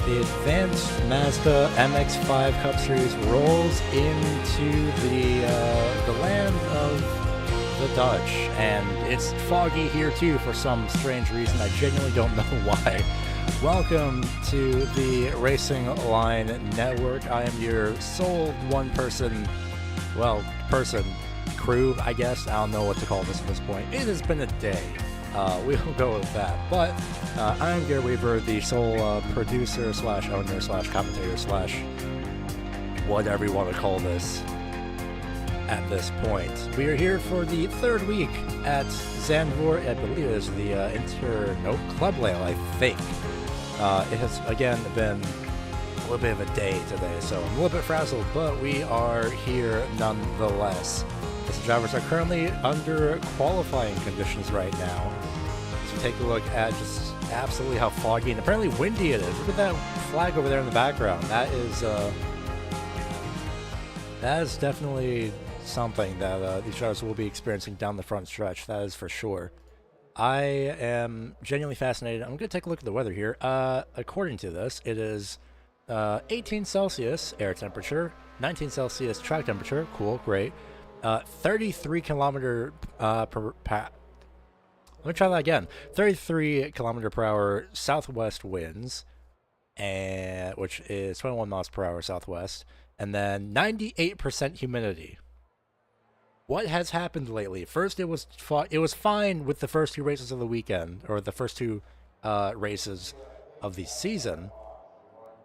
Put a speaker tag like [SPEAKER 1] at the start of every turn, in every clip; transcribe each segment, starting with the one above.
[SPEAKER 1] The advanced Mazda MX-5 Cup Series rolls into the land of the Dutch, and it's foggy here too for some strange reason. I genuinely don't know why. Welcome to the Racing Line Network. I am your sole one-person, crew, I guess. I don't know what to call this at this point. It has been a day. We will go with that. But I'm Gary Weaver, the sole producer slash owner slash commentator slash whatever you want to call this at this point. We are here for the third week at Zandvoort. I believe it is the Club Layout, I think. It has, again, been a little bit of a day today, so I'm a little bit frazzled, but we are here nonetheless. The drivers are currently under qualifying conditions right now. So take a look at just absolutely how foggy and apparently windy it is. Look at that flag over there in the background. That is definitely something that these drivers will be experiencing down the front stretch. That is for sure. I am genuinely fascinated. I'm going to take a look at the weather here. According to this, it is 18 Celsius air temperature, 19 Celsius track temperature. Cool, great. 33 kilometer let me try that again. 33 kilometer per hour southwest winds, and which is 21 miles per hour southwest, and then 98% humidity. What has happened lately? First, it was fine with the first two races of the weekend, or the first two races of the season.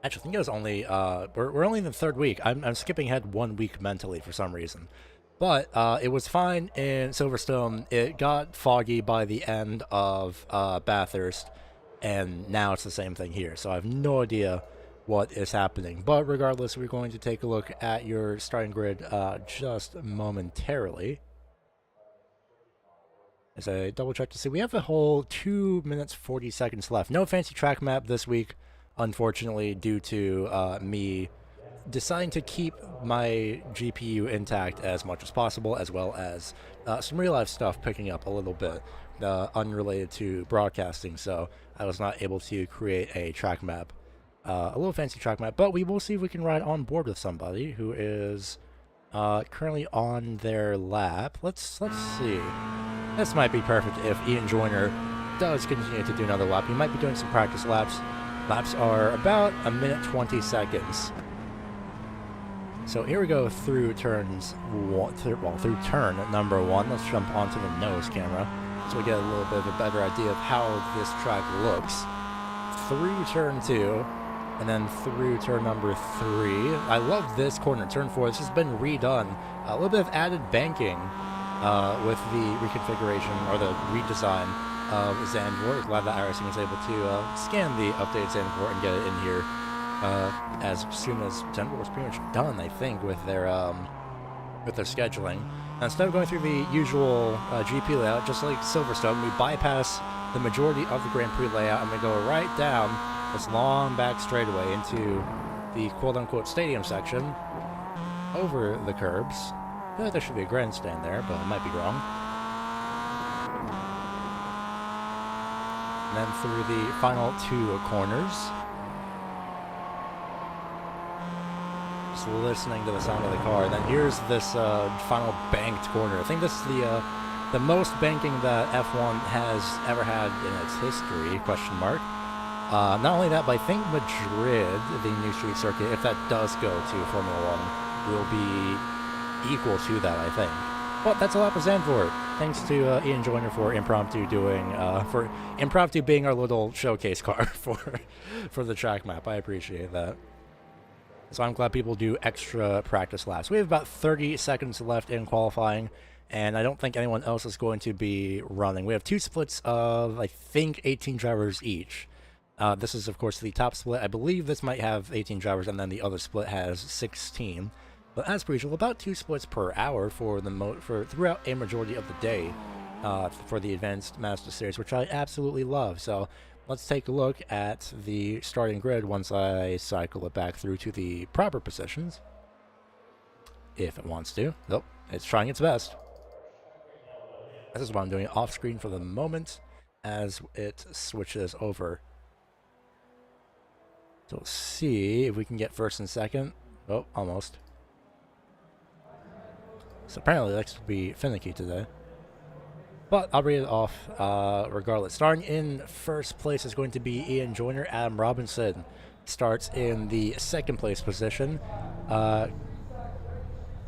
[SPEAKER 1] Actually, I think it was only we're only in the third week. I'm skipping ahead 1 week mentally for some reason. But it was fine in Silverstone. It got foggy by the end of Bathurst, and now it's the same thing here. So I have no idea what is happening. But regardless, we're going to take a look at your starting grid just momentarily. As I double check to see, we have a whole 2 minutes 40 seconds left. No fancy track map this week, unfortunately, due to me deciding to keep my GPU intact as much as possible, as well as some real-life stuff picking up a little bit unrelated to broadcasting, so I was not able to create a track map, a little fancy track map, but we will see if we can ride on board with somebody who is currently on their lap. Let's see. This might be perfect if Ian Joyner does continue to do another lap. He might be doing some practice laps. Laps are about 1 minute 20 seconds. So here we go through turn number one. Let's jump onto the nose camera so we get a little bit of a better idea of how this track looks. Through turn two, and then through turn number three. I love this corner, turn four. This has been redone. A little bit of added banking with the reconfiguration or the redesign of Zandvoort. Glad that iRacing was able to scan the updated Zandvoort and get it in here as soon as Zandvoort was pretty much done, I think, with their scheduling. And instead of going through the usual GP layout, just like Silverstone, we bypass the majority of the Grand Prix layout and we go right down this long back straightaway into the quote-unquote stadium section. over the curbs. I feel like there should be a grandstand there, but I might be wrong. And then through the final 2 corners. Just listening to the sound of the car. And then here's this final banked corner. I think this is the most banking that F1 has ever had in its history, question mark. Not only that, but I think Madrid, the new street circuit, if that does go to Formula 1, will be equal to that, I think. But that's a lot for Zandvoort. Thanks to Ian Joyner for impromptu being our little showcase car for the track map. I appreciate that. So I'm glad people do extra practice laps. We have about 30 seconds left in qualifying, and I don't think anyone else is going to be running. We have 2 splits of, I think, 18 drivers each. This is, of course, the top split. I believe this might have 18 drivers, and then the other split has 16. But as per usual, about 2 splits per hour for throughout a majority of the day for the Advanced Mazda Series, which I absolutely love. So let's take a look at the starting grid once I cycle it back through to the proper positions. If it wants to. Nope, it's trying its best. This is why I'm doing it off screen for the moment as it switches over. So let's see if we can get first and second. Oh, almost. So apparently it likes to be finicky today. But I'll read it off regardless. Starting in first place is going to be Ian Joyner. Adam Robinson starts in the second place position.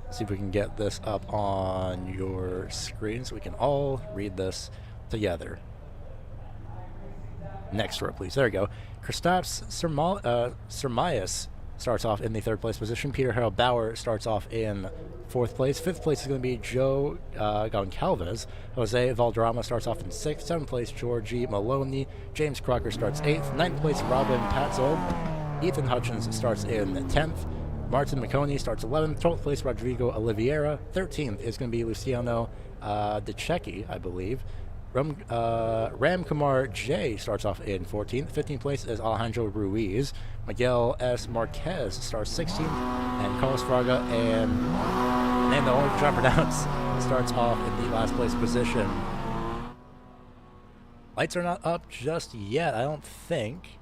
[SPEAKER 1] See if we can get this up on your screen so we can all read this together. Next row, please. There we go. Kristaps Sermias starts off in the third place position. Peter Harold Bauer starts off in fourth place. Fifth place is going to be Joe Goncalves. Jose Valderrama starts off in sixth. Seventh place, Georgie Maloney. James Crocker starts eighth. Ninth place, Robin Patzold. Ethan Hutchins starts in 10th. Martin McConey starts 11th. 12th place, Rodrigo Oliveira. 13th is going to be Luciano DeCecchi, I believe. Ram Kumar J starts off in 14th. 15th place is Alejandro Ruiz. Miguel S. Marquez starts 16th. And Carlos Fraga and name the only try to pronounce starts off in the last place position. Lights are not up just yet, I don't think.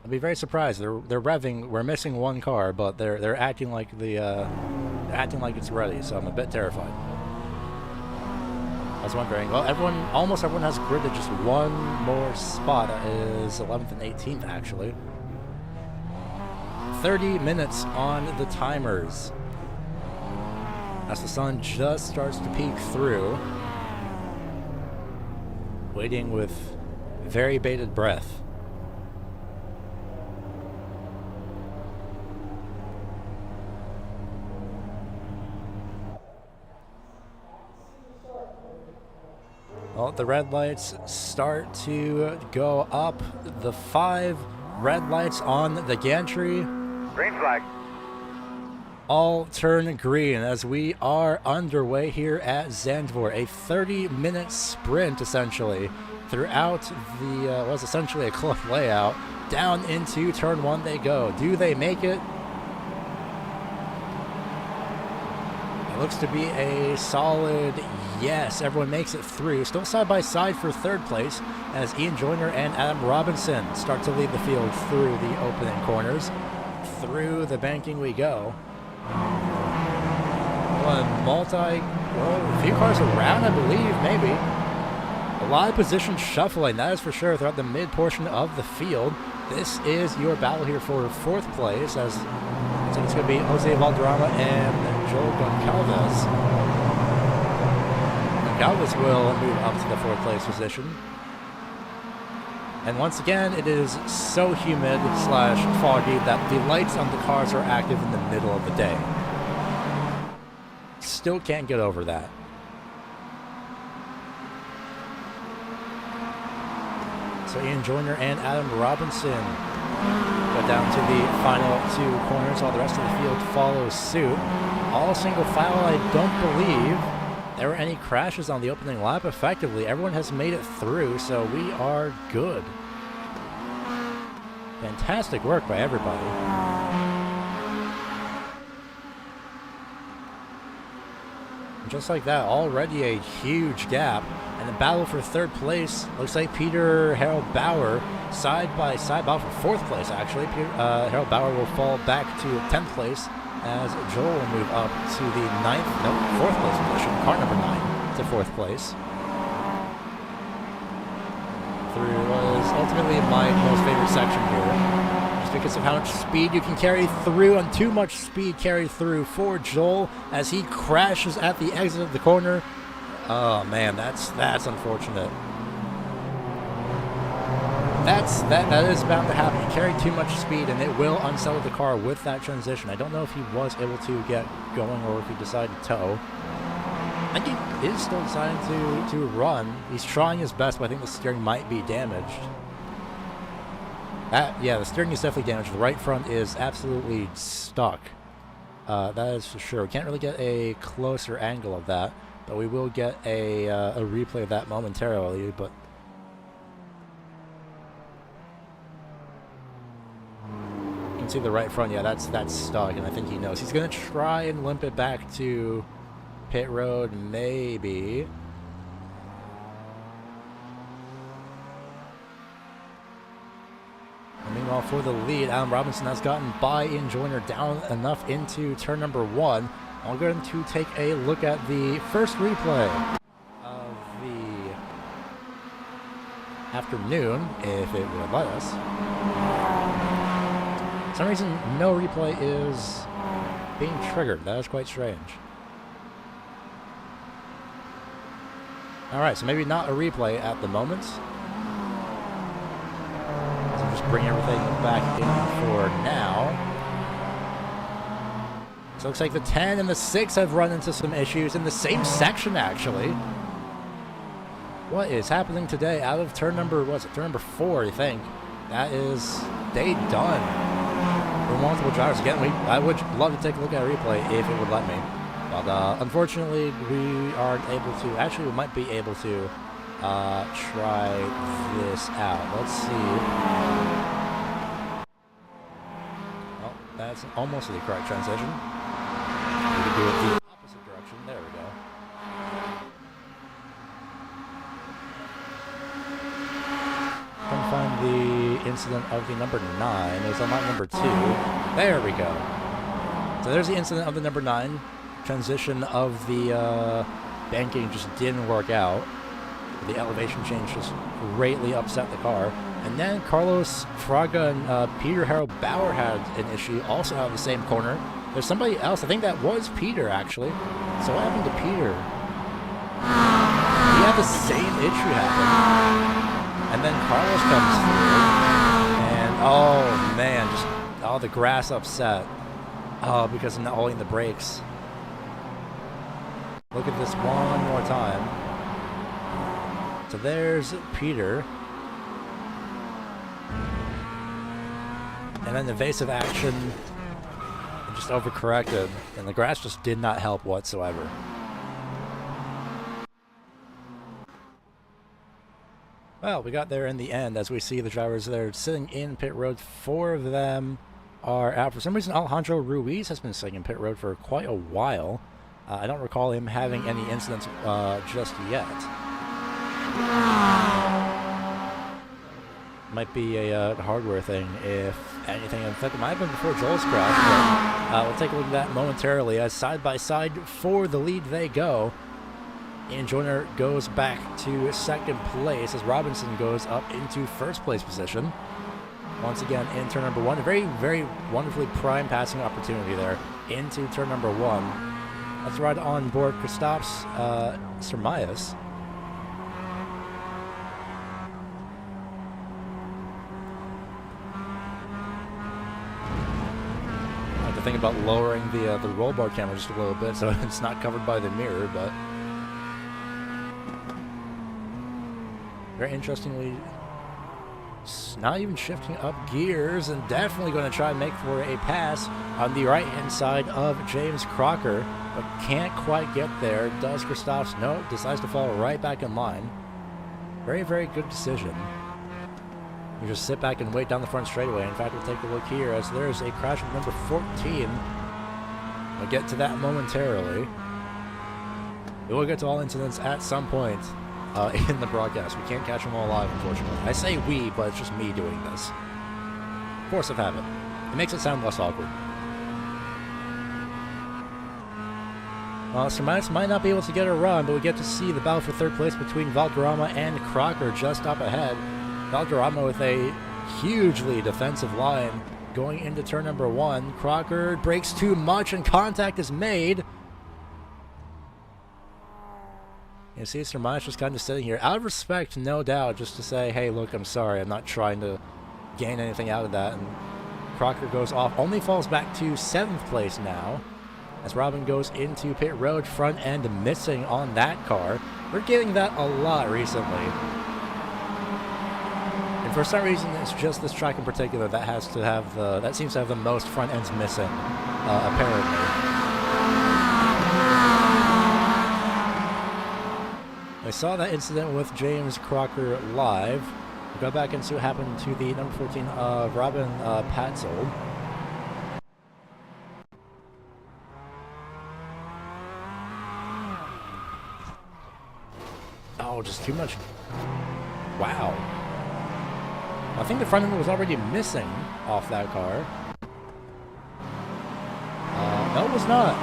[SPEAKER 1] I'd be very surprised. They're revving. We're missing one car, but they're acting like acting like it's ready. So I'm a bit terrified. I was wondering. Well, almost everyone has gridded just one more spot. That is 11th and 18th actually. 30 minutes on the timers. As the sun just starts to peek through, waiting with very bated breath. Well, the red lights start to go up. The 5 red lights on the gantry.
[SPEAKER 2] Green flag.
[SPEAKER 1] All turn green as we are underway here at Zandvoort. A 30-minute sprint, essentially, throughout the, was essentially a cliff layout. Down into turn 1 they go. Do they make it? It looks to be a solid yes. Everyone makes it through. Still side by side for third place as Ian Joyner and Adam Robinson start to lead the field through the opening corners. Through the banking we go. A few cars around, I believe, maybe. A lot of position shuffling, that is for sure, throughout the mid portion of the field. This is your battle here for fourth place, as so it's going to be Jose Valderrama and Joel Goncalves. Goncalves will move up to the fourth place position. And once again, it is so humid / foggy that the lights on the cars are active in the middle of the day. Still can't get over that. So Ian Joyner and Adam Robinson go down to the final 2 corners while the rest of the field follows suit. All single file. I don't believe there were any crashes on the opening lap. Effectively, everyone has made it through, so we are good. Fantastic work by everybody. And just like that, already a huge gap. And the battle for third place looks like Peter Harold Bauer side by side, battle for fourth place actually. Harold Bauer will fall back to 10th place as Joel will move up to the fourth place position, car number 9 to fourth place. Through what is ultimately my most favorite section here, just because of how much speed you can carry through, and too much speed carried through for Joel as he crashes at the exit of the corner. Oh man, that's unfortunate. That is bound to happen. He carried too much speed, and it will unsettle the car with that transition. I don't know if he was able to get going or if he decided to tow. I think he is still deciding to run. He's trying his best, but I think the steering might be damaged. Yeah, the steering is definitely damaged. The right front is absolutely stuck. That is for sure. We can't really get a closer angle of that, but we will get a replay of that momentarily. But you can see the right front. Yeah, that's stuck, and I think he knows. He's going to try and limp it back to pit road, maybe. And meanwhile, for the lead, Alan Robinson has gotten by in Joyner down enough into turn number 1. I'm going to take a look at the first replay of the afternoon, if it would let us. For some reason, no replay is being triggered. That is quite strange. Alright, so maybe not a replay at the moment. So just bring everything back in for now. So it looks like the 10 and the 6 have run into some issues in the same section, actually. What is happening today out of turn number, turn number 4, I think. That is day done for multiple drivers. Again, I would love to take a look at a replay if it would let me. But unfortunately, we aren't able to. Actually, we might be able to try this out. Let's see. Well, that's almost the correct transition. We can do it the opposite direction. There we go. Trying to find the incident of the number 9. It was on lap number 2. There we go. So there's the incident of the number 9. Transition of the banking just didn't work out. The elevation change just greatly upset the car. And then Carlos Fraga and Peter Harold Bauer had an issue, also out of the same corner. There's somebody else. I think that was Peter, actually. So what happened to Peter? He had the same issue happen. And then Carlos comes through. And, oh, man, just all the grass upset. Oh, because of not holding the brakes. Look at this one more time. So there's Peter. And then evasive action just overcorrected, and the grass just did not help whatsoever. Well, we got there in the end. As we see the drivers there sitting in pit road, 4 of them are out. For some reason, Alejandro Ruiz has been sitting in pit road for quite a while. I don't recall him having any incidents just yet. Might be a hardware thing, if anything. In fact, it might have been before Joel's crash, but we'll take a look at that momentarily. As side by side for the lead they go. Ian Joyner goes back to second place as Robinson goes up into first place position. Once again, in turn number 1, a very, very wonderfully prime passing opportunity there into turn number 1. Let's ride on board Christoph's Sermayas. I have to think about lowering the roll bar camera just a little bit so it's not covered by the mirror, but very interestingly, not even shifting up gears and definitely going to try and make for a pass on the right-hand side of James Crocker, but can't quite get there. Does Christoph's? No, decides to fall right back in line. Very, very good decision. You just sit back and wait down the front straightaway. In fact, we'll take a look here as there's a crash with number 14. We'll get to that momentarily. We will get to all incidents at some point in the broadcast. We can't catch them all live, unfortunately. I say we, but it's just me doing this. Force of habit. It makes it sound less awkward. Sirmitis might not be able to get a run, but we get to see the battle for third place between Valderrama and Crocker just up ahead. Valderrama with a hugely defensive line going into turn number 1. Crocker breaks too much and contact is made. You see Sirmitis just kind of sitting here, out of respect, no doubt, just to say, hey, look, I'm sorry, I'm not trying to gain anything out of that. And Crocker goes off, only falls back to 7th place now, as Robin goes into pit road, front end missing on that car. We're getting that a lot recently. And for some reason, it's just this track in particular that has to have that seems to have the most front ends missing, apparently. I saw that incident with James Crocker live. We'll go back and see what happened to the number 14, Robin Patzold. Oh, just too much. Wow. I think the front end was already missing off that car. No, it was not.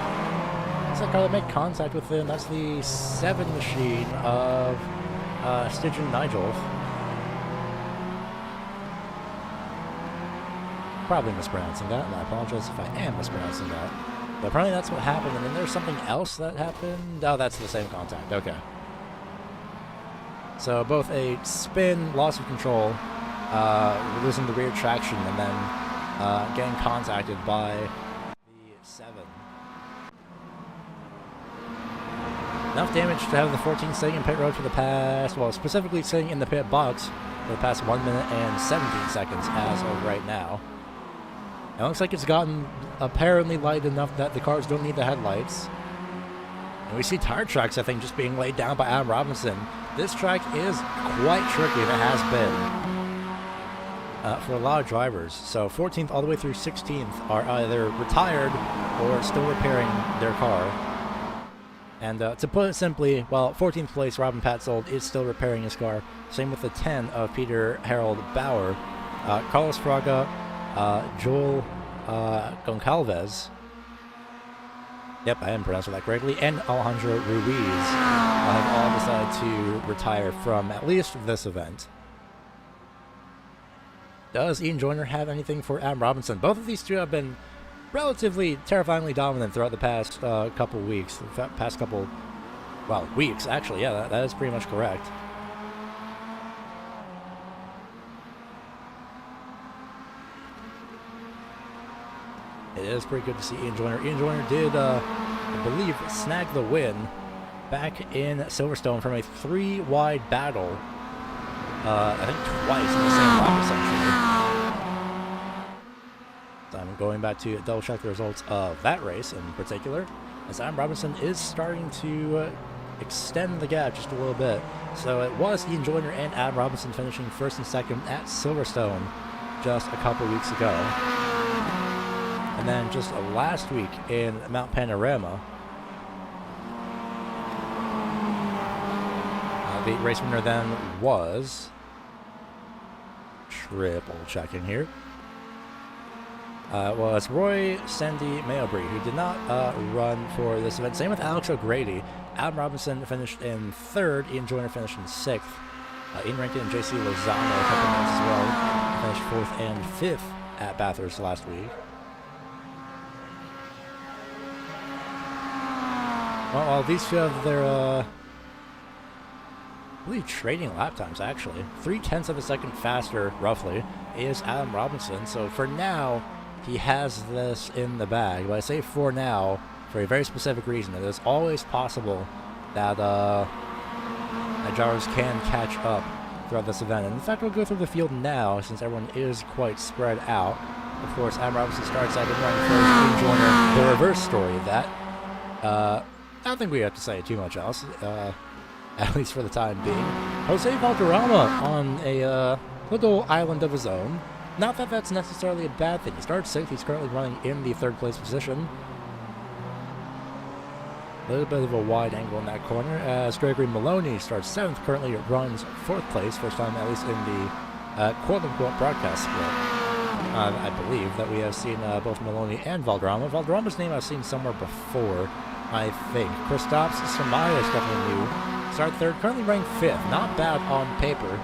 [SPEAKER 1] That's that car that made contact with him. That's the 7 machine of Stygian Nigel. Probably mispronouncing that, and I apologize if I am mispronouncing that. But apparently that's what happened, and then there's something else that happened. Oh, that's the same contact. Okay. So both a spin, loss of control, losing the rear traction, and then getting contacted by the 7. Enough damage to have the 14 sitting in pit road for the past, well, specifically sitting in the pit box for the past 1 minute and 17 seconds as of right now. It looks like it's gotten apparently light enough that the cars don't need the headlights. And we see tire tracks, I think, just being laid down by Adam Robinson. This track is quite tricky, and it has been for a lot of drivers. So 14th all the way through 16th are either retired or still repairing their car. And to put it simply, well, 14th place, Robin Patzold is still repairing his car. Same with the 10 of Peter Harold Bauer. Carlos Fraga, Joel Goncalves. Yep, I am pronouncing that correctly. And Alejandro Ruiz have all decided to retire from at least this event. Does Ian Joyner have anything for Adam Robinson? Both of these two have been relatively terrifyingly dominant throughout the past couple weeks. The past couple, well, weeks, actually. Yeah, that is pretty much correct. It is pretty good to see Ian Joyner. Ian Joyner did, I believe, snag the win back in Silverstone from a 3-wide battle. I think twice in the same lap, essentially. So I'm going back to double check the results of that race in particular, as Adam Robinson is starting to extend the gap just a little bit. So it was Ian Joyner and Adam Robinson finishing first and second at Silverstone just a couple weeks ago. And then just last week in Mount Panorama, the race winner then was, triple checking here, was Roy Sandy Mayobry, who did not run for this event. Same with Alex O'Grady. Adam Robinson finished in 3rd. Ian Joyner finished in 6th. Ian Rankin and JC Lozano a couple months as well. Finished 4th and 5th at Bathurst last week. Well, these two have their, I believe, trading lap times, actually. 0.3 of a second faster, roughly, is Adam Robinson. So for now, he has this in the bag. But I say for now, for a very specific reason. It is always possible that drivers can catch up throughout this event. And in fact, we'll go through the field now, since everyone is quite spread out. Of course, Adam Robinson starts out in running first. Ian Joyner, the reverse story of that. I don't think we have to say too much else, at least for the time being. Jose Valderrama on a little island of his own. Not that that's necessarily a bad thing. He started 6th. He's currently running in the 3rd place position. A little bit of a wide angle in that corner as Gregory Maloney starts 7th, currently runs 4th place, first time at least in the quote-unquote broadcast split. I believe that we have seen both Maloney and Valderrama. Valderrama's name I've seen somewhere before, I think. Kristaps Samaya is definitely new. Start 3rd, currently ranked 5th. Not bad on paper.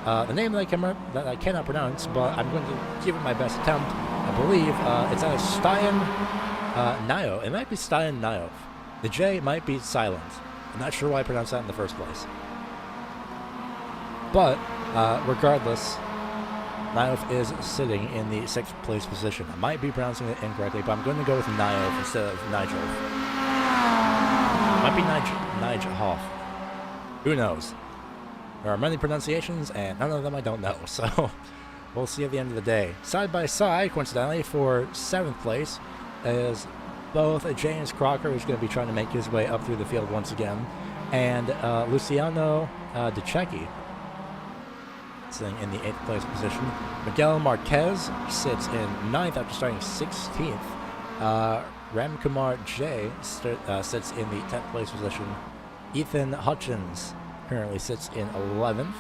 [SPEAKER 1] The name that I cannot pronounce, but I'm going to give it my best attempt. I believe it's either Styan Nyo. It might be Styan Nyo. The J might be silent. I'm not sure why I pronounced that in the first place. But, regardless, Nyof is sitting in the 6th place position. I might be pronouncing it incorrectly, but I'm going to go with Nyof instead of Nigel. It might be Nigel Hoff. Who knows? There are many pronunciations, and none of them I don't know, so we'll see at the end of the day. Side by side, coincidentally, for 7th place is both James Crocker, who's going to be trying to make his way up through the field once again, and Luciano DeCecchi, sitting in the 8th place position. Miguel Marquez sits in 9th after starting 16th. Ramkumar J sits in the 10th place position. Ethan Hutchins currently sits in 11th.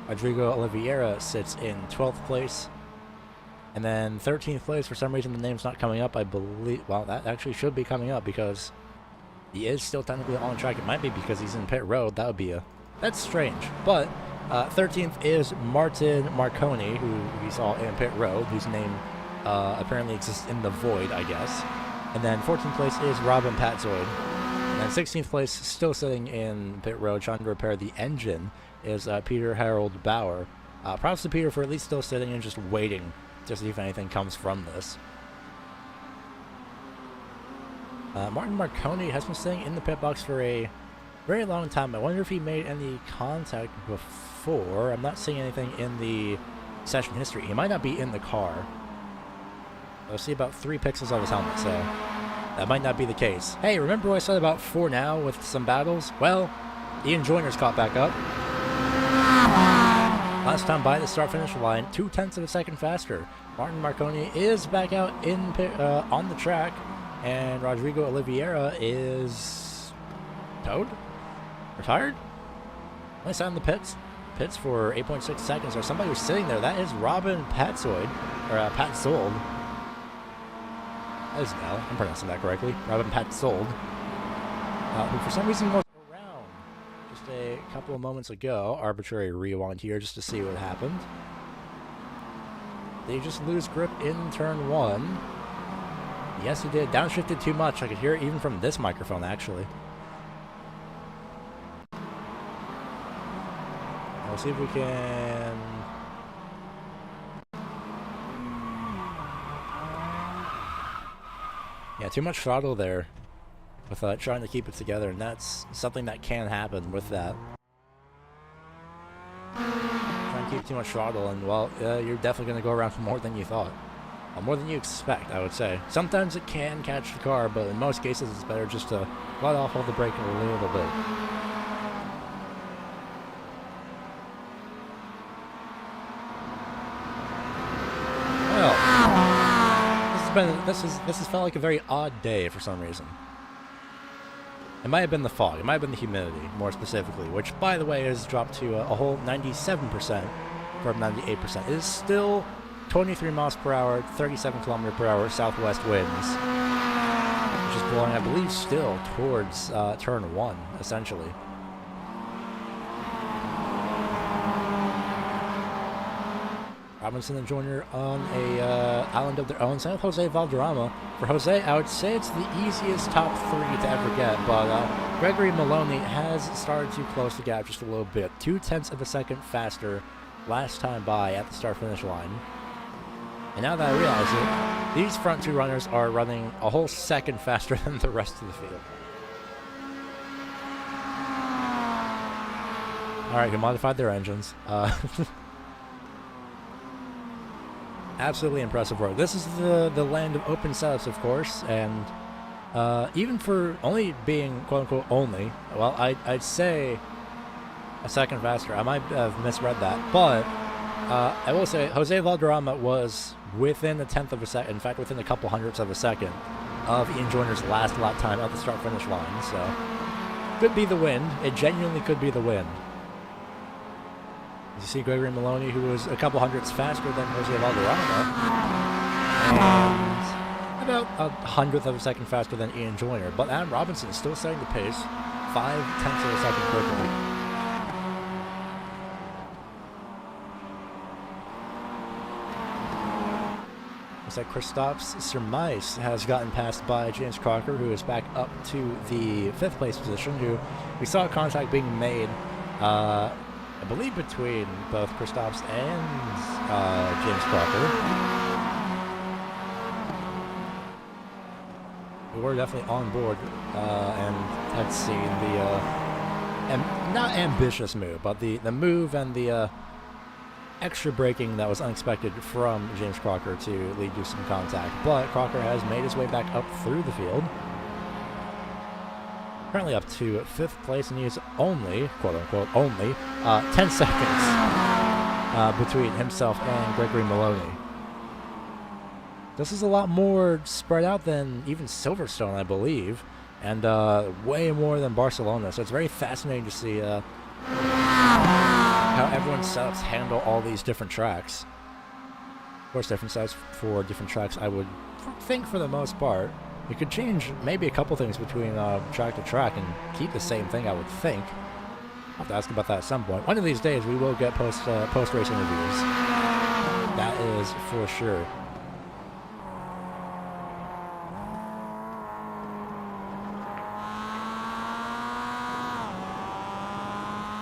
[SPEAKER 1] Rodrigo Oliveira sits in 12th place. And then 13th place, for some reason the name's not coming up, I believe. Well, that actually should be coming up because he is still technically on track. It might be because he's in pit road. That would be that's strange. But 13th is Martin Marconi, who we saw in pit road, whose name apparently exists in the void, I guess. And then 14th place is Robin Patzoid. And then 16th place, still sitting in pit road, trying to repair the engine, is Peter Harold Bauer. Props to Peter for at least still sitting and just waiting to see if anything comes from this. Martin Marconi has been staying in the pit box for a very long time. I wonder if he made any contact before. I'm not seeing anything in the session history. He might not be in the car. I'll see about 3 pixels on his helmet, so that might not be the case. Hey, remember what I said about 4 now with some battles? Well, Ian Joyner's caught back up. Last time by the start-finish line, 0.2 of a second faster. Martin Marconi is back out in on the track, and Rodrigo Oliveira is towed? Retired? Only sat in the pits for 8.6 seconds, or somebody was sitting there. That is Robin Patzoid, or Patzold. That is L. I'm pronouncing that correctly. Robin Patzold, who for some reason was around just a couple of moments ago. Arbitrary rewind here just to see what happened. They just lose grip in turn 1. Yes, he did. Downshifted too much. I could hear it even from this microphone, actually. We'll see if we can... Yeah, too much throttle there with trying to keep it together, and that's something that can happen with that. Trying to keep too much throttle, and well, you're definitely going to go around for more than you thought. More than you expect, I would say. Sometimes it can catch the car, but in most cases it's better just to let off all the brake a little bit. Well, this has felt like a very odd day for some reason. It might have been the fog. It might have been the humidity, more specifically, which, by the way, has dropped to a whole 97% from 98%. It is still 23 miles per hour, 37 kilometer per hour southwest winds, which is blowing, I believe, still towards turn 1, essentially. Robinson and Joyner on a island of their own. Same with Jose Valderrama. For Jose, I would say it's the easiest top 3 to ever get, but Gregory Maloney has started to close the gap just a little bit. 0.2 of a second faster last time by at the start-finish line. And now that I realize it, these front 2 runners are running a whole second faster than the rest of the field. Alright, they modified their engines. Absolutely impressive work. This is the land of open setups, of course, and even for only being quote-unquote only, well, I'd say a second faster. I might have misread that, but I will say Jose Valderrama was within a tenth of a second, in fact, within a couple hundredths of a second of Ian Joyner's last lap time at the start-finish line. So could be the wind. It genuinely could be the wind. You see Gregory Maloney, who was a couple hundredths faster than Jose Valderrama, and about a hundredth of a second faster than Ian Joyner. But Adam Robinson is still setting the pace, 0.5 of a second quicker. Looks like Kristaps Surmise has gotten passed by James Crocker, who is back up to the 5th place position, who we saw contact being made, I believe, between both Kristaps and James Crocker. We were definitely on board and had seen the, not ambitious move, but the move and the extra braking that was unexpected from James Crocker to lead to some contact. But Crocker has made his way back up through the field. Currently up to 5th place, and he is only, quote-unquote, only 10 seconds between himself and Gregory Maloney. This is a lot more spread out than even Silverstone, I believe, and way more than Barcelona, so it's very fascinating to see how everyone's setups handle all these different tracks. Of course, different setups for different tracks, I would think, for the most part. You could change maybe a couple things between track to track and keep the same thing, I would think. I'll have to ask about that at some point. One of these days, we will get post-race interviews. That is for sure.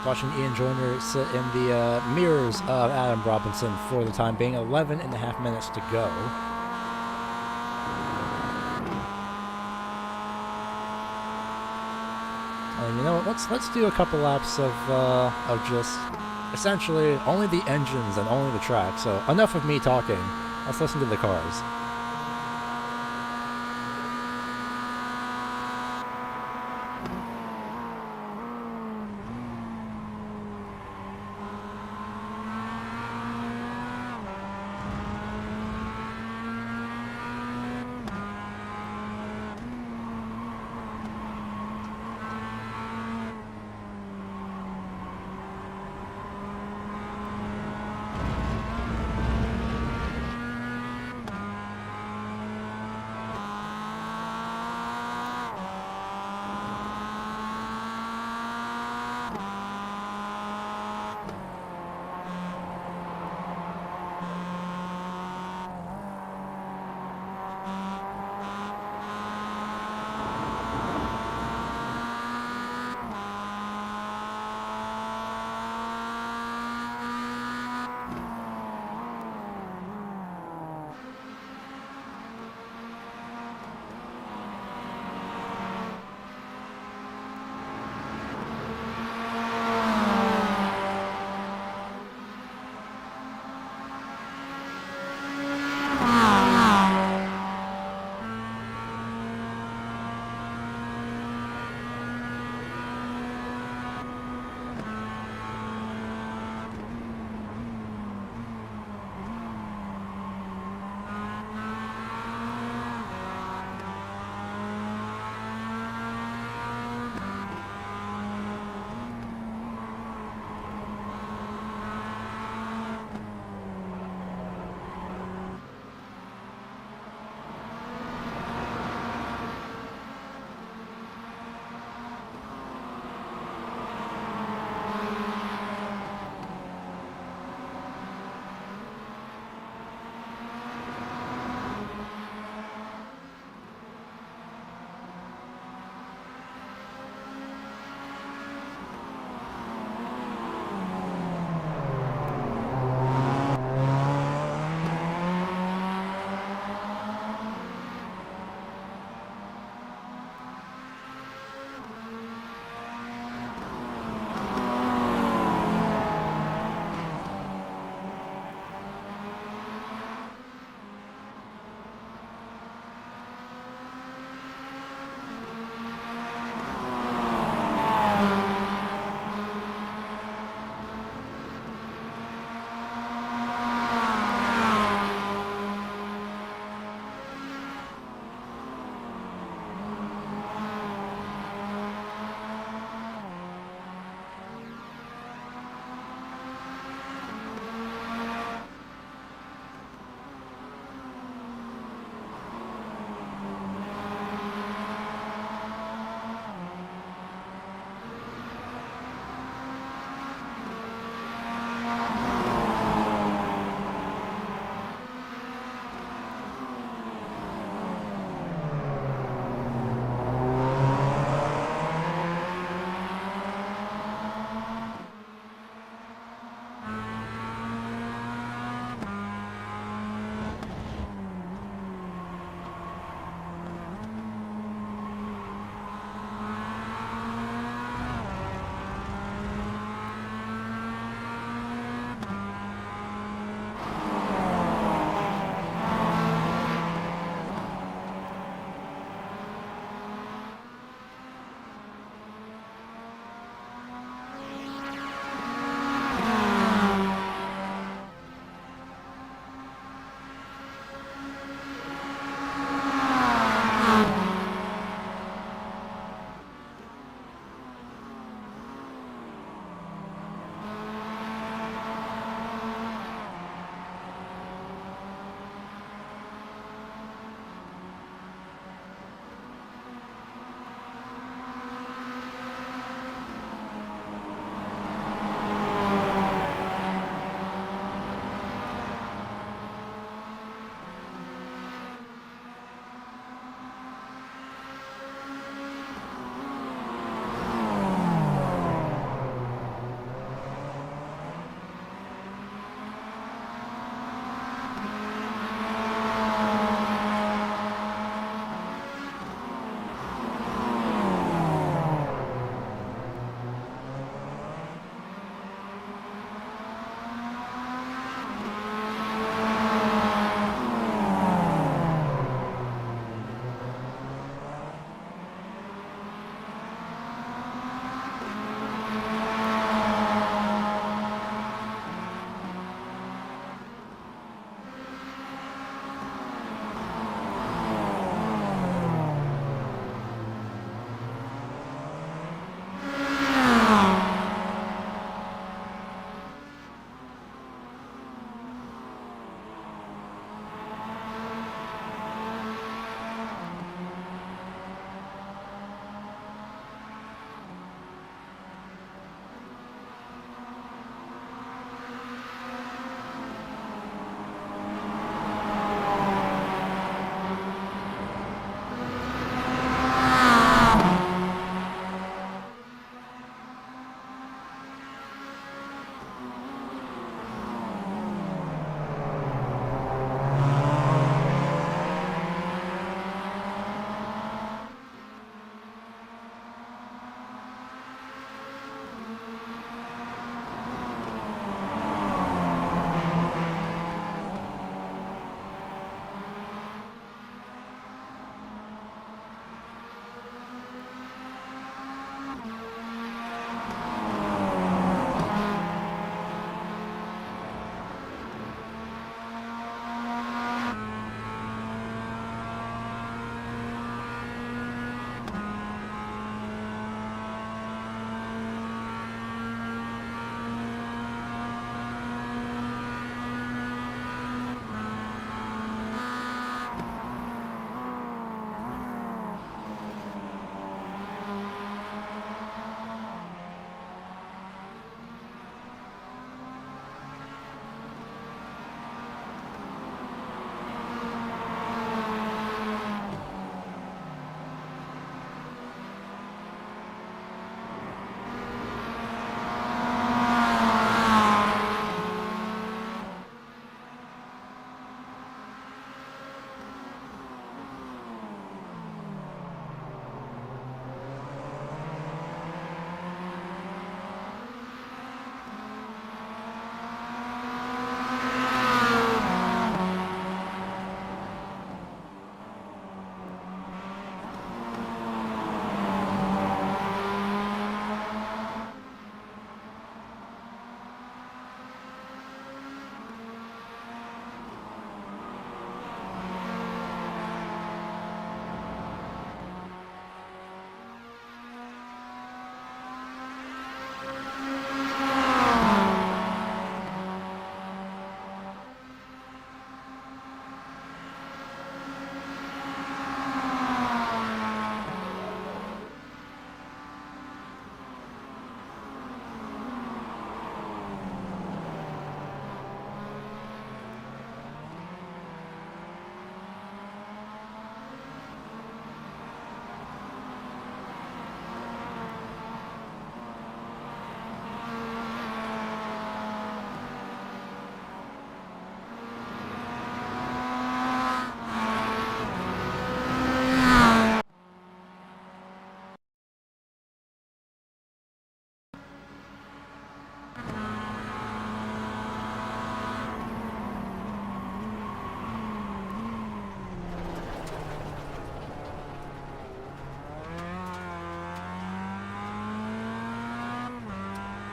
[SPEAKER 1] Watching Ian Joyner sit in the mirrors of Adam Robinson for the time being. 11.5 minutes to go. And you know what? Let's do a couple laps of just essentially only the engines and only the track. So enough of me talking. Let's listen to the cars.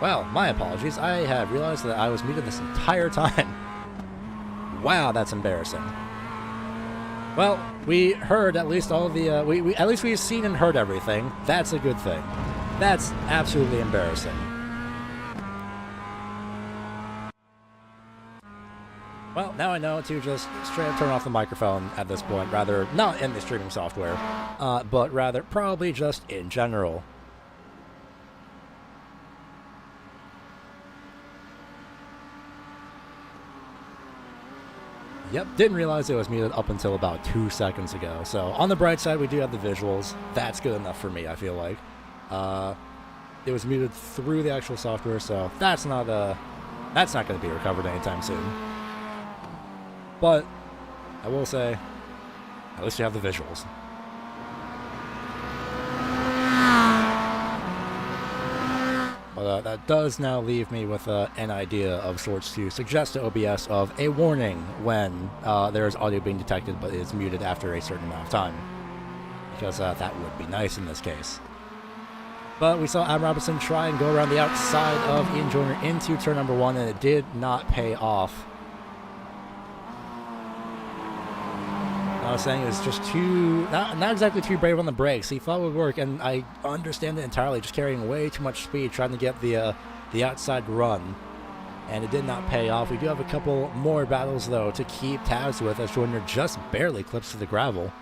[SPEAKER 1] Well, my apologies. I had realized that I was muted this entire time. Wow, that's embarrassing. Well, we heard at least all the, at least we've seen and heard everything. That's a good thing. That's absolutely embarrassing. Well, now I know to just straight up turn off the microphone at this point, rather not in the streaming software, but rather probably just in general. Yep, didn't realize it was muted up until about 2 seconds ago. So on the bright side, we do have the visuals. That's good enough for me, I feel like. It was muted through the actual software, so that's not going to be recovered anytime soon. But I will say, at least you have the visuals. But that does now leave me with an idea of sorts to suggest to OBS of a warning when there is audio being detected but is muted after a certain amount of time. Because that would be nice in this case. But we saw Adam Robinson try and go around the outside of Ian Joyner into turn number 1, and it did not pay off. I was saying it was just not exactly too brave on the brakes. He thought it would work, and I understand it entirely, just carrying way too much speed, trying to get the outside run. And it did not pay off. We do have a couple more battles, though, to keep tabs with, as Joyner just barely clips to the gravel.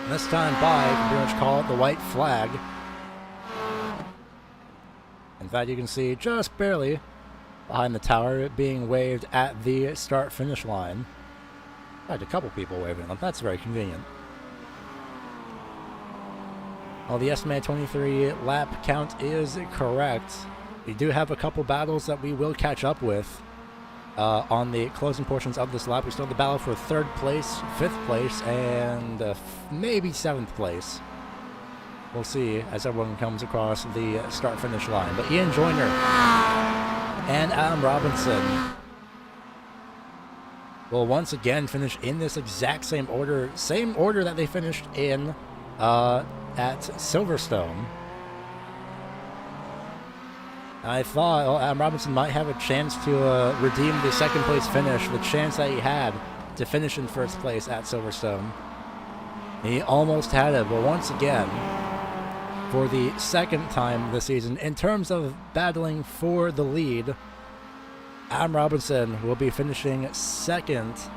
[SPEAKER 1] And this time by, you can pretty much call it the white flag. In fact, you can see just barely behind the tower being waved at the start-finish line. I had a couple people waving them. That's very convenient. Well, the estimated 23 lap count is correct. We do have a couple battles that we will catch up with on the closing portions of this lap. We still have the battle for 3rd place, 5th place, and maybe 7th place. We'll see as everyone comes across the start-finish line. But Ian Joyner and Adam Robinson will once again finish in this exact same order that they finished in at Silverstone. I thought Adam Robinson might have a chance to redeem the 2nd place finish, the chance that he had to finish in 1st place at Silverstone. He almost had it, but once again, for the 2nd time this season, in terms of battling for the lead, Adam Robinson will be finishing 2nd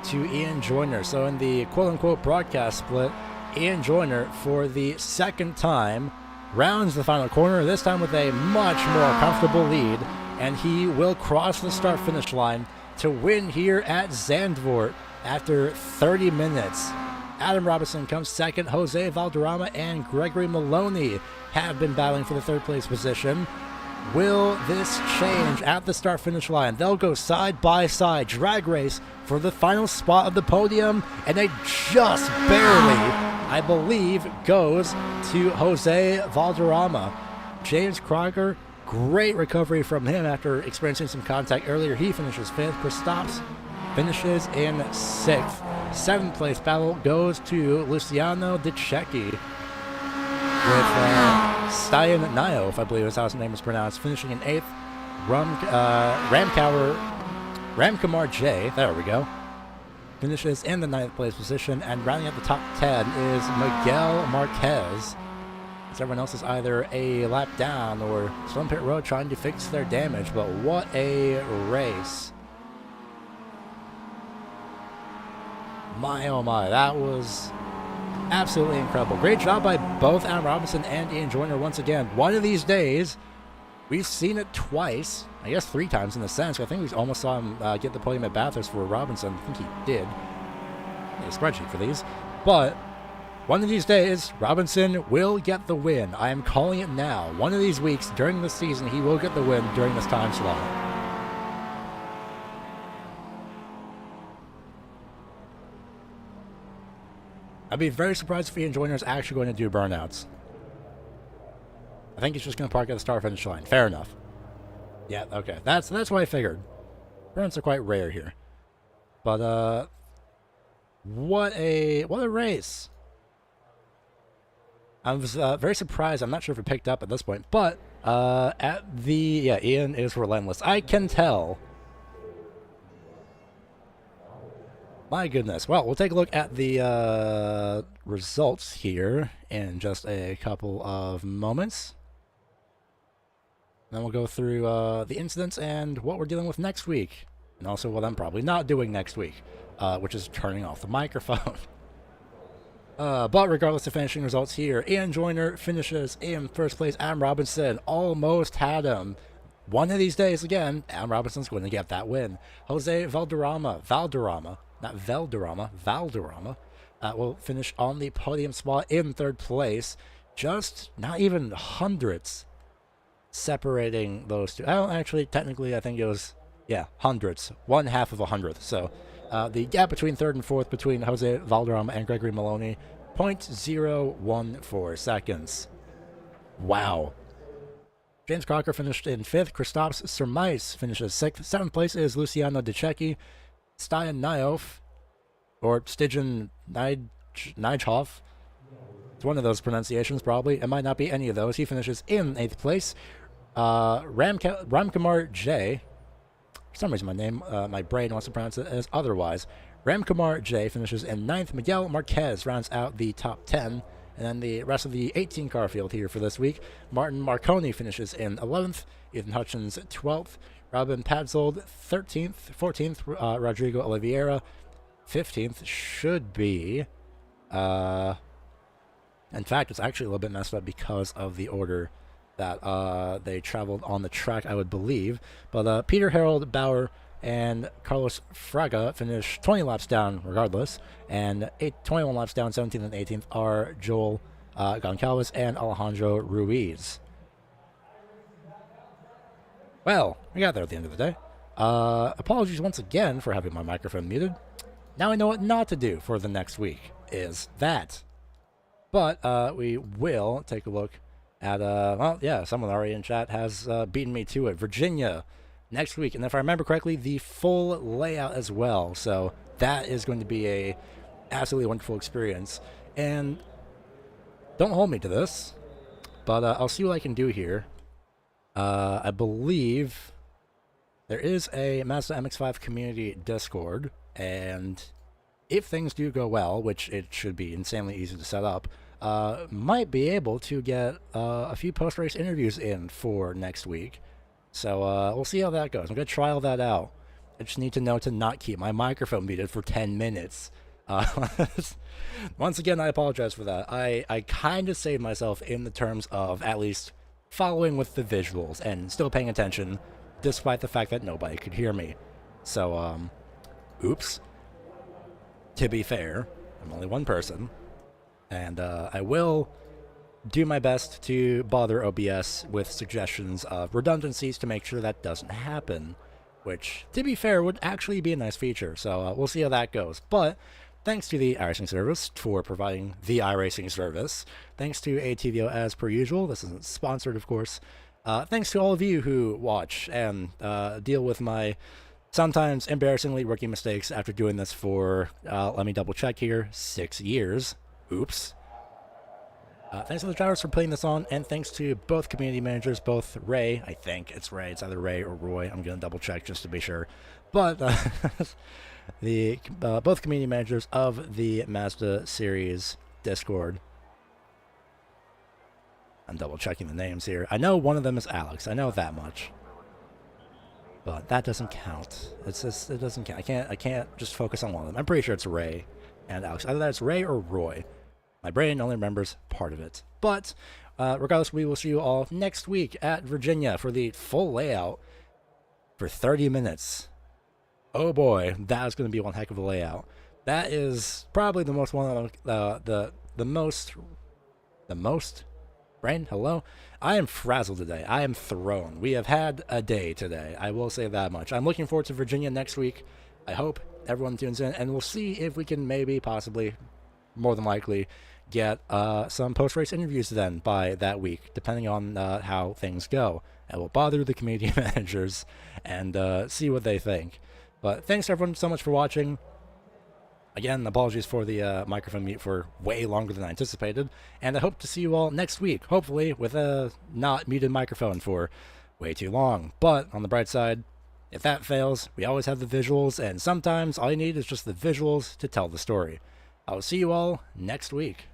[SPEAKER 1] to Ian Joyner. So in the quote-unquote broadcast split, Ian Joyner, for the 2nd time, rounds the final corner, this time with a much more comfortable lead, and he will cross the start-finish line to win here at Zandvoort after 30 minutes. Adam Robinson comes 2nd. Jose Valderrama and Gregory Maloney have been battling for the 3rd place position. Will this change at the start-finish line? They'll go side by side, drag race for the final spot of the podium, and they just barely, I believe, goes to Jose Valderrama. James Crocker, great recovery from him after experiencing some contact earlier. He finishes 5th. Kristaps finishes in 6th. 7th place battle goes to Luciano Di Cecchi with Stian Nayo, I believe is how his name is pronounced, finishing in 8th. Ramkumar J, there we go, finishes in the 9th place position, and rounding out the top 10 is Miguel Marquez. As everyone else is either a lap down or still on pit road trying to fix their damage, but what a race. My oh my, that was absolutely incredible. Great job by both Adam Robinson and Ian Joyner once again. One of these days, we've seen it twice. I guess 3 times in a sense. I think we almost saw him get the podium at Bathurst for Robinson. I think he did. I need a spreadsheet for these. But one of these days, Robinson will get the win. I am calling it now. One of these weeks during the season, he will get the win during this time slot. I'd be very surprised if Ian Joyner is actually going to do burnouts. I think he's just going to park at the start-finish line. Fair enough. Yeah, okay. That's what I figured. Burnouts are quite rare here. But, what a race. I was very surprised. I'm not sure if it picked up at this point, but Ian is relentless. I can tell. My goodness. Well, we'll take a look at the results here in just a couple of moments. Then we'll go through the incidents and what we're dealing with next week. And also what I'm probably not doing next week, which is turning off the microphone. But regardless of finishing results here, Ian Joyner finishes in first place. Adam Robinson almost had him. One of these days, again, Adam Robinson's going to get that win. Jose Valderrama, will finish on the podium spot in third place. Just not even hundredths separating those two. I don't actually, technically, I think it was, hundredths. 1/2 of a hundredth. So the gap between third and fourth between Jose Valderrama and Gregory Maloney, 0.014 seconds. Wow. James Crocker finished in fifth. Kristaps Sermais finishes sixth. Seventh place is Luciano De Cecchi. Stian Nyhoff, or Stijan Nijhoff. It's one of those pronunciations, probably. It might not be any of those. He finishes in eighth place. Ramkumar J. For some reason, my brain wants to pronounce it as otherwise. Ramkumar J finishes in ninth. Miguel Marquez rounds out the top 10. And then the rest of the 18-car field here for this week. Martin Marconi finishes in 11th. Ethan Hutchins, 12th. Robin Padzold, 13th. 14th, Rodrigo Oliveira. 15th should be... in fact, it's actually a little bit messed up because of the order that they traveled on the track, I would believe. But Peter Harold Bauer and Carlos Fraga finish 20 laps down regardless. And 21 laps down, 17th and 18th, are Joel Goncalves and Alejandro Ruiz. Well, we got there at the end of the day. Apologies once again for having my microphone muted. Now I know what not to do for the next week is that. But we will take a look at, someone already in chat has beaten me to it. Virginia next week. And if I remember correctly, the full layout as well. So that is going to be a absolutely wonderful experience. And don't hold me to this, but I'll see what I can do here. I believe there is a Mazda MX-5 community Discord, and if things do go well, which it should be insanely easy to set up, might be able to get a few post-race interviews in for next week. So we'll see how that goes. I'm going to try all that out. I just need to know to not keep my microphone muted for 10 minutes. Once again, I apologize for that. I kind of saved myself in the terms of at least following with the visuals and still paying attention, despite the fact that nobody could hear me. So, oops. To be fair, I'm only one person, and I will do my best to bother OBS with suggestions of redundancies to make sure that doesn't happen, which, to be fair, would actually be a nice feature. So we'll see how that goes. But thanks to the iRacing service for providing the iRacing service. Thanks to ATVO as per usual. This isn't sponsored, of course. Thanks to all of you who watch and deal with my sometimes embarrassingly rookie mistakes after doing this for, let me double check here, 6 years. Oops. Thanks to the drivers for putting this on, and thanks to both community managers, both Ray, I think it's Ray, it's either Ray or Roy, I'm going to double check just to be sure, but the both community managers of the Mazda series Discord. I'm double checking the names here. I know one of them is Alex, I know that much, but that doesn't count. It's just, it doesn't count. I can't just focus on one of them. I'm pretty sure it's Ray and Alex. Either that's Ray or Roy. My brain only remembers part of it. But regardless, we will see you all next week at Virginia for the full layout for 30 minutes. Oh boy, that is going to be one heck of a layout. That is probably the most the most brain. Hello, I am frazzled today. I am thrown. We have had a day today. I will say that much. I'm looking forward to Virginia next week. I hope everyone tunes in, and we'll see if we can maybe, possibly, more than likely, get some post-race interviews then by that week, depending on how things go. And we'll bother the community managers and see what they think. But thanks everyone so much for watching. Again, apologies for the microphone mute for way longer than I anticipated, and I hope to see you all next week, hopefully with a not muted microphone for way too long. But on the bright side, if that fails, we always have the visuals, and sometimes all you need is just the visuals to tell the story. I will see you all next week.